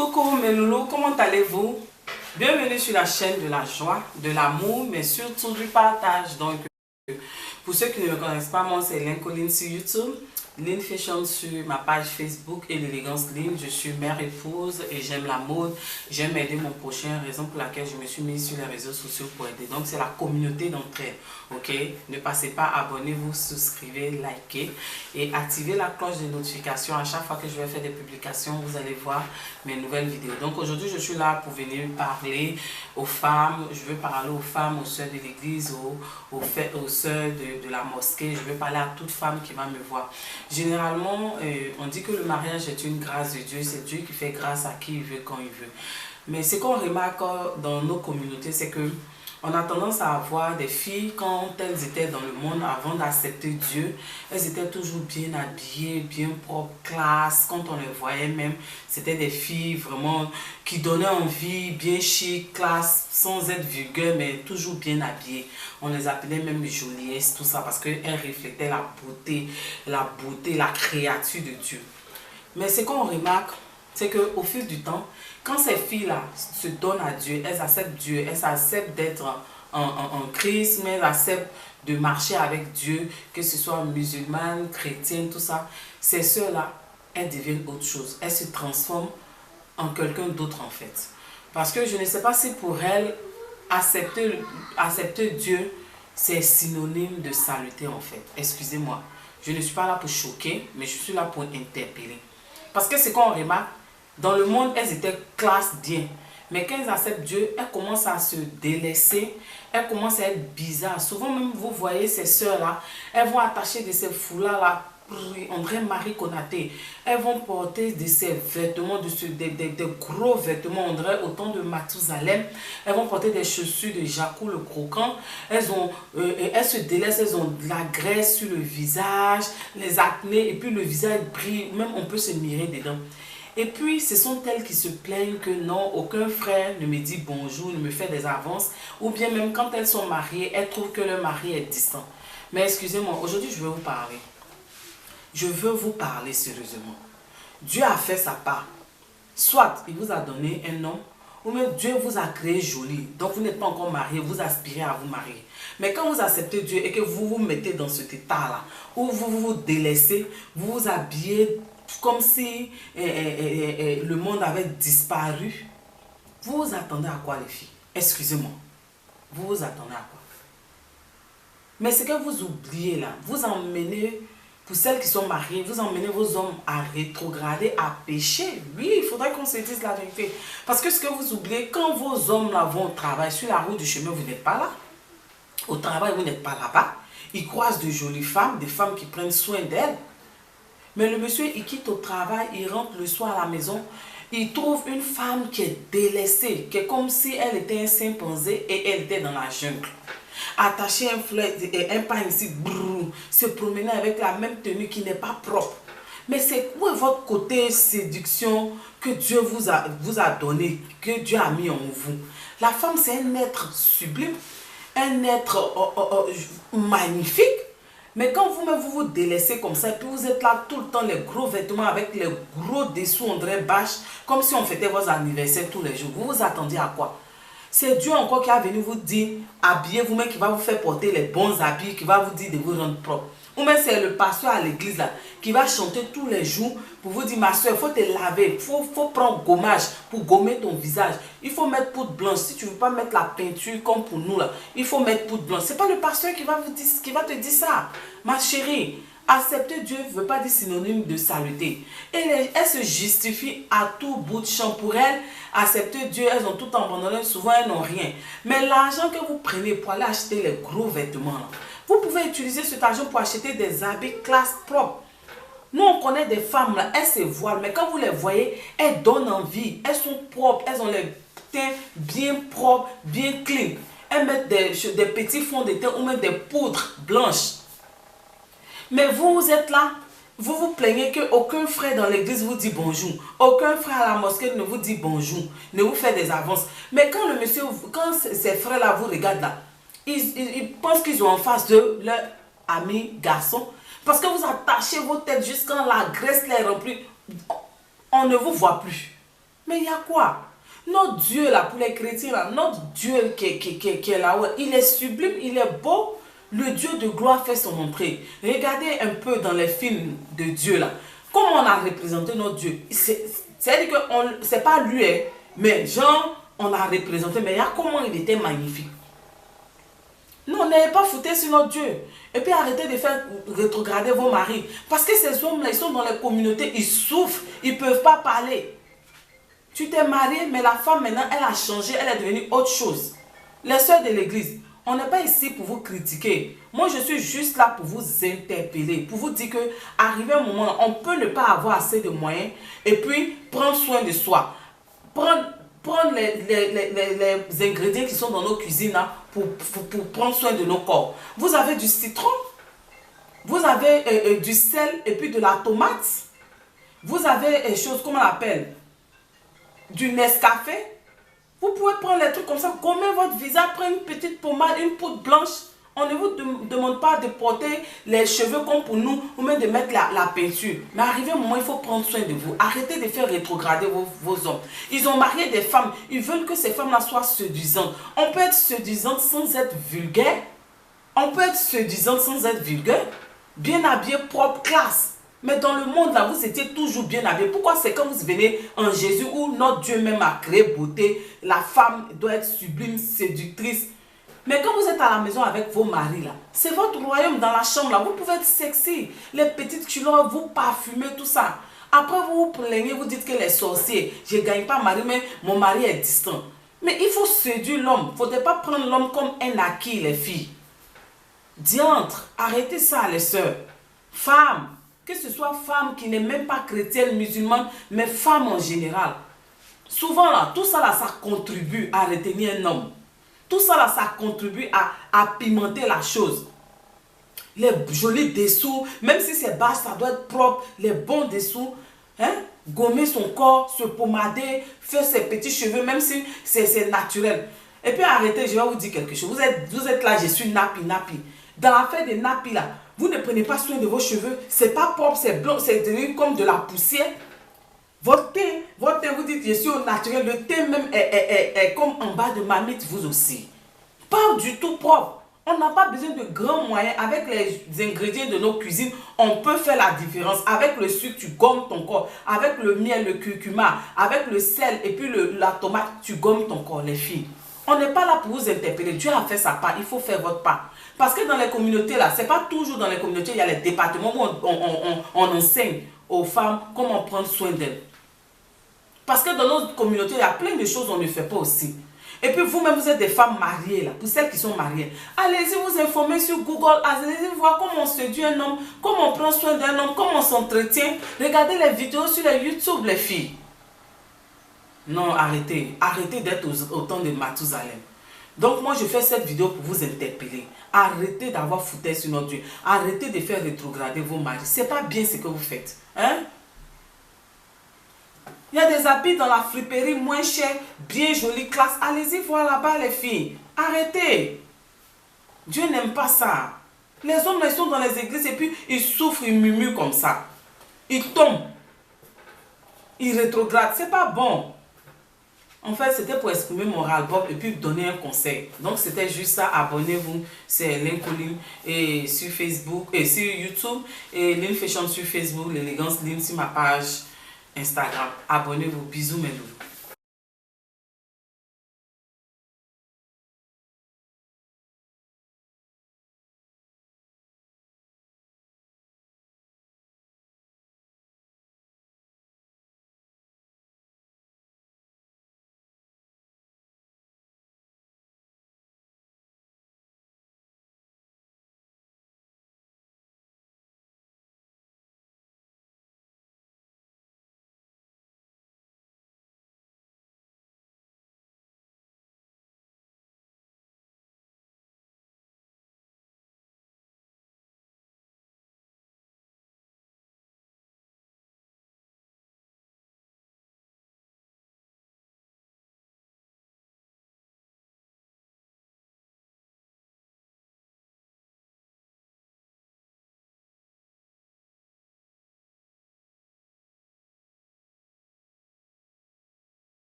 Coucou mes loulous, comment allez-vous? Bienvenue sur la chaîne de la joie, de l'amour, mais surtout du partage. Donc, pour ceux qui ne me connaissent pas, moi c'est Lynn Collins sur YouTube, Lynn Fashion sur ma page Facebook et l'élégance Lynn. Je suis mère épouse et j'aime la mode, j'aime aider mon prochain, raison pour laquelle je me suis mise sur les réseaux sociaux pour aider. Donc c'est la communauté d'entraide, ok? Ne passez pas, abonnez-vous, souscrivez, likez et activez la cloche de notification. À chaque fois que je vais faire des publications, vous allez voir mes nouvelles vidéos. Donc aujourd'hui je suis là pour venir parler aux femmes, je veux parler aux femmes, aux sœurs de l'église, aux sœurs de la mosquée. Je veux parler à toute femme qui va me voir. Généralement, on dit que le mariage est une grâce de Dieu. C'est Dieu qui fait grâce à qui il veut, quand il veut. Mais ce qu'on remarque dans nos communautés, c'est que on a tendance à avoir des filles, quand elles étaient dans le monde, avant d'accepter Dieu, elles étaient toujours bien habillées, bien propres, classe. Quand on les voyait même, c'était des filles vraiment qui donnaient envie, bien chic, classe, sans être vulgaires, mais toujours bien habillées. On les appelait même joliesses, tout ça, parce qu'elles reflétaient la beauté, la créature de Dieu. Mais ce qu'on remarque, c'est qu'au fil du temps, quand ces filles-là se donnent à Dieu, elles acceptent Dieu, elles acceptent d'être en Christ, mais elles acceptent de marcher avec Dieu, que ce soit musulmane, chrétienne, tout ça, ces sœurs-là, elles deviennent autre chose. Elles se transforment en quelqu'un d'autre en fait. Parce que je ne sais pas si pour elles, accepter Dieu, c'est synonyme de saluté en fait. Excusez-moi, je ne suis pas là pour choquer, mais je suis là pour interpeller. Parce que ce qu'on remarque, dans le monde, elles étaient classe bien. Mais quand elles acceptent Dieu, elles commencent à se délaisser. Elles commencent à être bizarres. Souvent même, vous voyez ces sœurs-là, elles vont attacher de ces foulards-là, on dirait Marie Konaté. Elles vont porter de ces vêtements, des gros vêtements, on dirait autant de Mathusalem. Elles vont porter des chaussures de Jacou le croquant. Elles se délaissent, elles ont de la graisse sur le visage, les acnés, et puis le visage brille, même on peut se mirer dedans. Et puis, ce sont elles qui se plaignent que non, aucun frère ne me dit bonjour, ne me fait des avances. Ou bien même quand elles sont mariées, elles trouvent que leur mari est distant. Mais excusez-moi, aujourd'hui je veux vous parler. Je veux vous parler sérieusement. Dieu a fait sa part. Soit il vous a donné un homme, ou même Dieu vous a créé joli. Donc vous n'êtes pas encore marié, vous aspirez à vous marier. Mais quand vous acceptez Dieu et que vous vous mettez dans cet état-là, où vous vous délaissez, vous vous habillez comme si le monde avait disparu, vous vous attendez à quoi les filles? Excusez-moi. Vous vous attendez à quoi? Mais ce que vous oubliez là, vous emmenez, pour celles qui sont mariées, vous emmenez vos hommes à rétrograder, à pécher. Oui, il faudrait qu'on se dise la vérité. Parce que ce que vous oubliez, quand vos hommes là vont au travail, sur la route du chemin, vous n'êtes pas là. Au travail, vous n'êtes pas là-bas. Ils croisent de jolies femmes, des femmes qui prennent soin d'elles. Mais le monsieur, il quitte au travail, il rentre le soir à la maison, il trouve une femme qui est délaissée, qui est comme si elle était un chimpanzé et elle était dans la jungle. Attacher un pain ici, brrr, se promener avec la même tenue qui n'est pas propre. Mais c'est où est votre côté séduction que Dieu vous a donné, que Dieu a mis en vous? La femme, c'est un être sublime, un être magnifique. Mais quand vous-même vous délaissez comme ça, et puis vous êtes là tout le temps, les gros vêtements avec les gros dessous, on dirait bâche, comme si on fêtait vos anniversaires tous les jours, vous vous attendiez à quoi? C'est Dieu encore qui est venu vous dire, habillez-vous, mais qui va vous faire porter les bons habits, qui va vous dire de vous rendre propre. Ou même c'est le pasteur à l'église là, qui va chanter tous les jours pour vous dire, ma soeur, il faut te laver, il faut prendre gommage pour gommer ton visage. Il faut mettre poudre blanche. Si tu ne veux pas mettre la peinture comme pour nous là, il faut mettre poudre blanche. Ce n'est pas le pasteur qui va te dire ça. Ma chérie, accepter Dieu ne veut pas dire synonyme de saluté. Et elles se justifient à tout bout de champ. Pour elles, accepter Dieu, elles ont tout abandonné, souvent elles n'ont rien. Mais l'argent que vous prenez pour aller acheter les gros vêtements, là, vous pouvez utiliser cet argent pour acheter des habits classe propre. Nous, on connaît des femmes, là, elles se voilent, mais quand vous les voyez, elles donnent envie. Elles sont propres, elles ont les teints bien propres, bien clean. Elles mettent des petits fonds de teint ou même des poudres blanches. Mais vous êtes là, vous vous plaignez qu'aucun frère dans l'église vous dit bonjour. Aucun frère à la mosquée ne vous dit bonjour, ne vous fait des avances. Mais quand le monsieur, quand ces frères-là vous regardent là, ils pensent qu'ils ont en face de leur ami garçon. Parce que vous attachez vos têtes jusqu'à la graisse les remplie. On ne vous voit plus. Mais il y a quoi? Notre Dieu, là, pour les chrétiens, là, notre Dieu qui est là-haut, il est sublime, il est beau. Le Dieu de gloire fait son entrée. Regardez un peu dans les films de Dieu, là. Comment on a représenté notre Dieu? C'est-à-dire que c'est pas lui, hein, mais genre, on a représenté. Mais il y a comment il était magnifique. Non, n'ayez pas fouté sur notre Dieu. Et puis arrêtez de faire rétrograder vos maris. Parce que ces hommes-là, ils sont dans les communautés, ils souffrent, ils ne peuvent pas parler. Tu t'es marié, mais la femme maintenant, elle a changé, elle est devenue autre chose. Les sœurs de l'église, on n'est pas ici pour vous critiquer. Moi, je suis juste là pour vous interpeller, pour vous dire que arrivé un moment, on peut ne pas avoir assez de moyens et puis prendre soin de soi. Prendre les ingrédients qui sont dans nos cuisines là, pour prendre soin de nos corps. Vous avez du citron, vous avez du sel et puis de la tomate. Vous avez choses, comment on l'appelle, du Nescafé. Vous pouvez prendre les trucs comme ça, gommer votre visage, prendre une petite pommade, une poudre blanche. On ne vous demande pas de porter les cheveux comme pour nous, ou même de mettre la peinture. Mais arrivé un moment, il faut prendre soin de vous. Arrêtez de faire rétrograder vos hommes. Ils ont marié des femmes. Ils veulent que ces femmes-là soient séduisantes. On peut être séduisante sans être vulgaire. On peut être séduisante sans être vulgaire. Bien habillée, propre, classe. Mais dans le monde là, vous étiez toujours bien habillé. Pourquoi? C'est quand vous venez en Jésus où notre Dieu même a créé beauté. La femme doit être sublime, séductrice. Mais quand vous êtes à la maison avec vos maris là, c'est votre royaume dans la chambre là. Vous pouvez être sexy. Les petites culottes, vous parfumez, tout ça. Après vous vous plaignez, vous dites que les sorciers, je ne gagne pas mari, mais mon mari est distant. Mais il faut séduire l'homme. Il ne faudrait pas prendre l'homme comme un acquis, les filles. Diantre, arrêtez ça les sœurs. Femmes. Que ce soit femme qui n'est même pas chrétienne, musulmane, mais femme en général. Souvent, là, tout ça, là, ça contribue à retenir un homme. Tout ça, là, ça contribue à pimenter la chose. Les jolis dessous, même si c'est bas, ça doit être propre. Les bons dessous, hein? Gommer son corps, se pommader, faire ses petits cheveux, même si c'est naturel. Et puis arrêtez, je vais vous dire quelque chose. Vous êtes là, je suis nappy. Dans l'affaire des nappy, là, vous ne prenez pas soin de vos cheveux. C'est pas propre, c'est blanc, c'est devenu comme de la poussière. Votre teint, vous dites, je suis au naturel. Le teint même est comme en bas de marmite, vous aussi. Pas du tout propre. On n'a pas besoin de grands moyens. Avec les ingrédients de nos cuisines, on peut faire la différence. Avec le sucre, tu gommes ton corps. Avec le miel, le curcuma, avec le sel et puis la tomate, tu gommes ton corps, les filles. On n'est pas là pour vous interpeller. Dieu a fait sa part. Il faut faire votre part. Parce que dans les communautés, là, c'est pas toujours dans les communautés, il y a les départements où on enseigne aux femmes comment prendre soin d'elles. Parce que dans notre communauté, il y a plein de choses qu'on ne fait pas aussi. Et puis vous-même, vous êtes des femmes mariées, là, pour celles qui sont mariées. Allez-y vous informer sur Google, allez-y voir comment on séduit un homme, comment on prend soin d'un homme, comment on s'entretient. Regardez les vidéos sur les YouTube, les filles. Non, arrêtez. Arrêtez d'être au temps de Mathusalem. Donc moi, je fais cette vidéo pour vous interpeller. Arrêtez d'avoir foutu sur notre Dieu. Arrêtez de faire rétrograder vos maris. C'est pas bien ce que vous faites. Hein? Il y a des habits dans la friperie moins chers, bien jolis, classe. Allez-y voir là-bas les filles. Arrêtez. Dieu n'aime pas ça. Les hommes, ils sont dans les églises et puis ils souffrent, ils murmurent comme ça. Ils tombent. Ils rétrogradent. C'est pas bon. En fait, c'était pour exprimer mon ras-le-bol et puis donner un conseil. Donc, c'était juste ça. Abonnez-vous. C'est Lynn et sur Facebook et sur YouTube. Et Lynn Fashion sur Facebook. L'élégance Lynn sur ma page Instagram. Abonnez-vous. Bisous mes loulous.